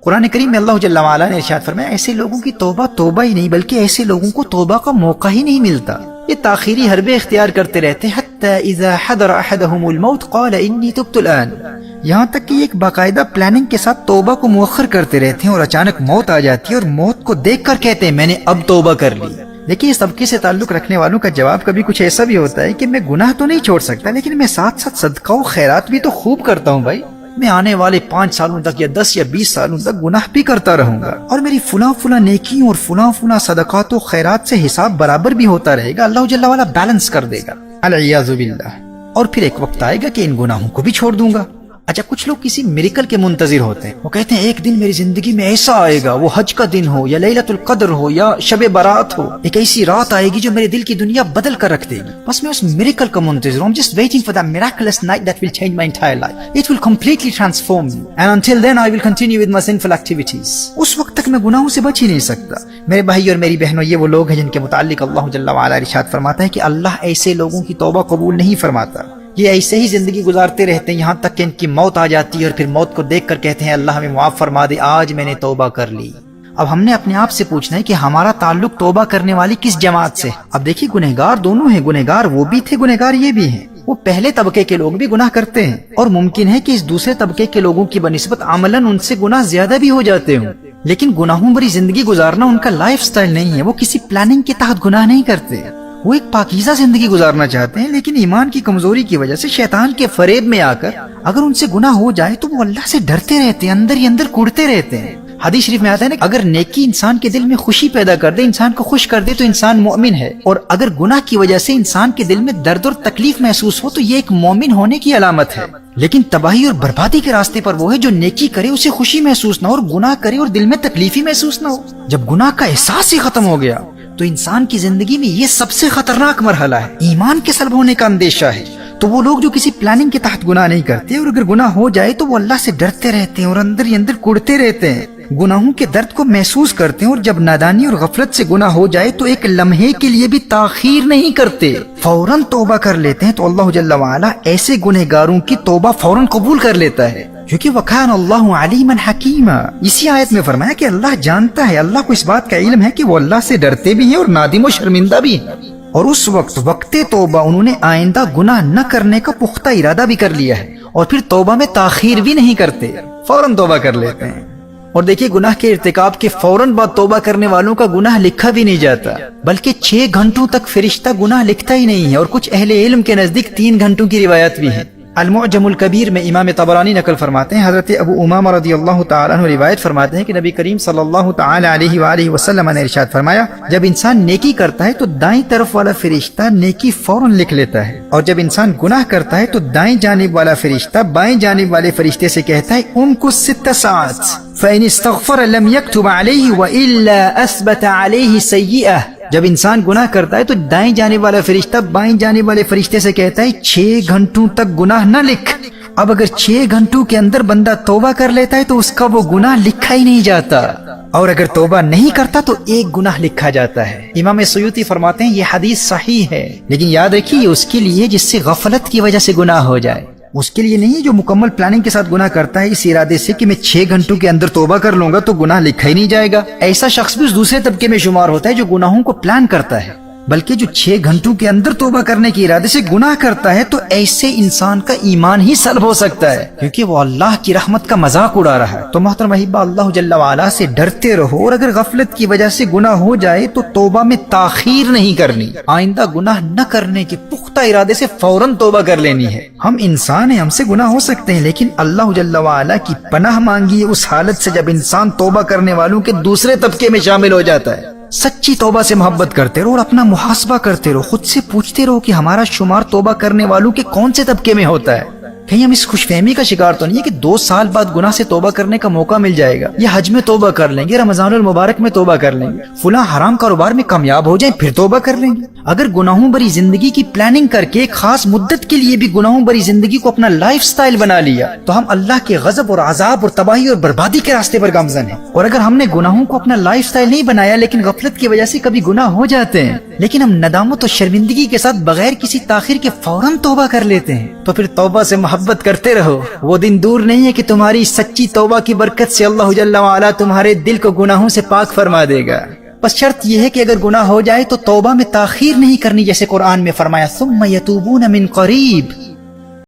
قرآن کریم میں اللہ جل وعلا نے ارشاد فرمایا ایسے لوگوں کی توبہ ہی نہیں بلکہ ایسے لوگوں کو توبہ کا موقع ہی نہیں ملتا، یہ تاخیری حربے اختیار کرتے رہتے ہیں، حتی اذا حضر احدهم الموت قال انی تبت الان، یہاں تک کہ ایک باقاعدہ پلاننگ کے ساتھ توبہ کو مؤخر کرتے رہتے ہیں اور اچانک موت آ جاتی ہے اور موت کو دیکھ کر کہتے ہیں میں نے اب توبہ کر لی۔ لیکن اس طبقے سے تعلق رکھنے والوں کا جواب کبھی کچھ ایسا بھی ہوتا ہے کہ میں گناہ تو نہیں چھوڑ سکتا لیکن میں ساتھ ساتھ صدقہ و خیرات بھی تو خوب کرتا ہوں بھائی، میں آنے والے 5 سالوں تک یا 10 یا 20 سالوں تک گناہ بھی کرتا رہوں گا اور میری فلاں نیکیوں اور فلاں صدقات و خیرات سے حساب برابر بھی ہوتا رہے گا، اللہ جل وعلا بیلنس کر دے گا العیاذ باللہ، اور پھر ایک وقت آئے گا کہ ان گناہوں کو بھی چھوڑ دوں گا۔ اچھا کچھ لوگ کسی میریکل کے منتظر ہوتے ہیں، وہ کہتے ہیں ایک دن میری زندگی میں ایسا آئے گا، وہ حج کا دن ہو یا لیلۃ القدر ہو یا شب برات ہو، ایک ایسی رات آئے گی جو میرے دل کی دنیا بدل کر رکھ دے گی، بس میں اس میریکل کا منتظر ہوں، I'm just waiting for that miraculous night that will change my entire life. It will completely transform me and until then I will continue with my sinful activities. اس وقت تک میں گناہوں سے بچ ہی نہیں سکتا۔ میرے بھائی اور میری بہنوں، یہ وہ لوگ ہیں جن کے متعلق اللہ جل وعلا ارشاد فرماتا ہے کہ اللہ ایسے لوگوں کی توبہ قبول نہیں فرماتا، یہ ایسے ہی زندگی گزارتے رہتے ہیں یہاں تک کہ ان کی موت آ جاتی ہے اور پھر موت کو دیکھ کر کہتے ہیں اللہ ہمیں معاف فرما دے، آج میں نے توبہ کر لی۔ اب ہم نے اپنے آپ سے پوچھنا ہے کہ ہمارا تعلق توبہ کرنے والی کس جماعت سے؟ اب دیکھیے گنہگار دونوں ہیں، گنہگار وہ بھی تھے، گنہگار یہ بھی ہیں، وہ پہلے طبقے کے لوگ بھی گناہ کرتے ہیں اور ممکن ہے کہ اس دوسرے طبقے کے لوگوں کی بنسبت عملاً ان سے گناہ زیادہ بھی ہو جاتے ہوں، لیکن گناہوں بھری زندگی گزارنا ان کا لائف سٹائل نہیں ہے، وہ کسی پلاننگ کے تحت گناہ نہیں کرتے، وہ ایک پاکیزہ زندگی گزارنا چاہتے ہیں، لیکن ایمان کی کمزوری کی وجہ سے شیطان کے فریب میں آ کر اگر ان سے گناہ ہو جائے تو وہ اللہ سے ڈرتے رہتے ہیں، اندر ہی اندر کوڑتے رہتے ہیں۔ حدیث شریف میں آتا ہے نا اگر نیکی انسان کے دل میں خوشی پیدا کر دے، انسان کو خوش کر دے تو انسان مومن ہے، اور اگر گناہ کی وجہ سے انسان کے دل میں درد اور تکلیف محسوس ہو تو یہ ایک مومن ہونے کی علامت ہے۔ لیکن تباہی اور بربادی کے راستے پر وہ ہے جو نیکی کرے اسے خوشی محسوس نہ ہو اور گناہ کرے اور دل میں تکلیف ہی محسوس نہ ہو۔ جب گناہ کا احساس ہی ختم ہو گیا تو انسان کی زندگی میں یہ سب سے خطرناک مرحلہ ہے، ایمان کے سلب ہونے کا اندیشہ ہے۔ تو وہ لوگ جو کسی پلاننگ کے تحت گناہ نہیں کرتے اور اگر گناہ ہو جائے تو وہ اللہ سے ڈرتے رہتے ہیں اور اندر ہی اندر کوڑتے رہتے ہیں، گناہوں کے درد کو محسوس کرتے ہیں، اور جب نادانی اور غفلت سے گناہ ہو جائے تو ایک لمحے کے لیے بھی تاخیر نہیں کرتے، فوراً توبہ کر لیتے ہیں۔ تو اللہ جل وعلا ایسے گنہگاروں کی توبہ فوراً قبول کر لیتا ہے، کیونکہ وَكَانَ اللَّهُ عَلِيمًا حَكِيمًا، اسی آیت میں فرمایا کہ اللہ جانتا ہے، اللہ کو اس بات کا علم ہے کہ وہ اللہ سے ڈرتے بھی ہیں اور نادم و شرمندہ بھی ہیں، اور اس وقت توبہ انہوں نے آئندہ گناہ نہ کرنے کا پختہ ارادہ بھی کر لیا ہے، اور پھر توبہ میں تاخیر بھی نہیں کرتے، فوراً توبہ کر لیتے ہیں۔ اور دیکھیے گناہ کے ارتکاب کے فوراً بعد توبہ کرنے والوں کا گناہ لکھا بھی نہیں جاتا، بلکہ 6 گھنٹوں تک فرشتہ گناہ لکھتا ہی نہیں ہے، اور کچھ اہل علم کے نزدیک 3 گھنٹوں کی روایت بھی ہے۔ المعجم الکبیر میں امام طبرانی نقل فرماتے ہیں، حضرت ابو امامہ رضی اللہ تعالیٰ عنہ روایت فرماتے ہیں کہ نبی کریم صلی اللہ تعالی علیہ وآلہ وسلم نے ارشاد فرمایا جب انسان نیکی کرتا ہے تو دائیں طرف والا فرشتہ نیکی فوراً لکھ لیتا ہے، اور جب انسان گناہ کرتا ہے تو دائیں جانب والا فرشتہ بائیں جانب والے فرشتے سے کہتا ہے امکث 6 ساعات فإن استغفر لم يكتب عليه وإلا أثبت عليه سيئة، جب انسان گناہ کرتا ہے تو دائیں جانب والا فرشتہ بائیں جانب والے فرشتے سے کہتا ہے 6 گھنٹوں تک گناہ نہ لکھ۔ اب اگر 6 گھنٹوں کے اندر بندہ توبہ کر لیتا ہے تو اس کا وہ گناہ لکھا ہی نہیں جاتا، اور اگر توبہ نہیں کرتا تو 1 گناہ لکھا جاتا ہے۔ امام سیوطی فرماتے ہیں یہ حدیث صحیح ہے، لیکن یاد رکھیے اس کے لیے جس سے غفلت کی وجہ سے گناہ ہو جائے، اس کے لیے نہیں جو مکمل پلاننگ کے ساتھ گناہ کرتا ہے اس ارادے سے کہ میں 6 گھنٹوں کے اندر توبہ کر لوں گا تو گناہ لکھا ہی نہیں جائے گا۔ ایسا شخص بھی اس دوسرے طبقے میں شمار ہوتا ہے جو گناہوں کو پلان کرتا ہے، بلکہ جو 6 گھنٹوں کے اندر توبہ کرنے کے ارادے سے گناہ کرتا ہے تو ایسے انسان کا ایمان ہی سلب ہو سکتا ہے، کیونکہ وہ اللہ کی رحمت کا مذاق اڑا رہا ہے۔ تو محترم احبہ، اللہ جل وعلا سے ڈرتے رہو، اور اگر غفلت کی وجہ سے گناہ ہو جائے تو توبہ میں تاخیر نہیں کرنی، آئندہ گناہ نہ کرنے کے پختہ ارادے سے فوراً توبہ کر لینی ہے۔ ہم انسان ہیں، ہم سے گناہ ہو سکتے ہیں، لیکن اللہ جل وعلا کی پناہ مانگی اس حالت سے جب انسان توبہ کرنے والوں کے دوسرے طبقے میں شامل ہو جاتا ہے۔ سچی توبہ سے محبت کرتے رہو اور اپنا محاسبہ کرتے رہو، خود سے پوچھتے رہو کہ ہمارا شمار توبہ کرنے والوں کے کون سے طبقے میں ہوتا ہے۔ کہیں ہم اس خوش فہمی کا شکار تو نہیں ہے کہ 2 سال بعد گناہ سے توبہ کرنے کا موقع مل جائے گا، یا حج میں توبہ کر لیں گے، رمضان المبارک میں توبہ کر لیں گے، فلاں حرام کاروبار میں کامیاب ہو جائیں پھر توبہ کر لیں گے۔ اگر گناہوں بری زندگی کی پلاننگ کر کے ایک خاص مدت کے لیے بھی گناہوں بری زندگی کو اپنا لائف سٹائل بنا لیا تو ہم اللہ کے غضب اور عذاب اور تباہی اور بربادی کے راستے پر گامزن ہیں۔ اور اگر ہم نے گناہوں کو اپنا لائف سٹائل نہیں بنایا لیکن غفلت کی وجہ سے کبھی گناہ ہو جاتے ہیں، لیکن ہم ندامت و شرمندگی کے ساتھ بغیر کسی تاخیر کے فوراً توبہ کر لیتے ہیں. تو پھر توبہ سے محبت کرتے رہو. وہ دن دور نہیں ہے کہ تمہاری سچی توبہ کی برکت سے اللہ جل وعلا تمہارے دل کو گناہوں سے پاک فرما دے گا. بس شرط یہ ہے کہ اگر گناہ ہو جائے تو توبہ میں تاخیر نہیں کرنی، جیسے قرآن میں فرمایا ثم یتوبون من قریب،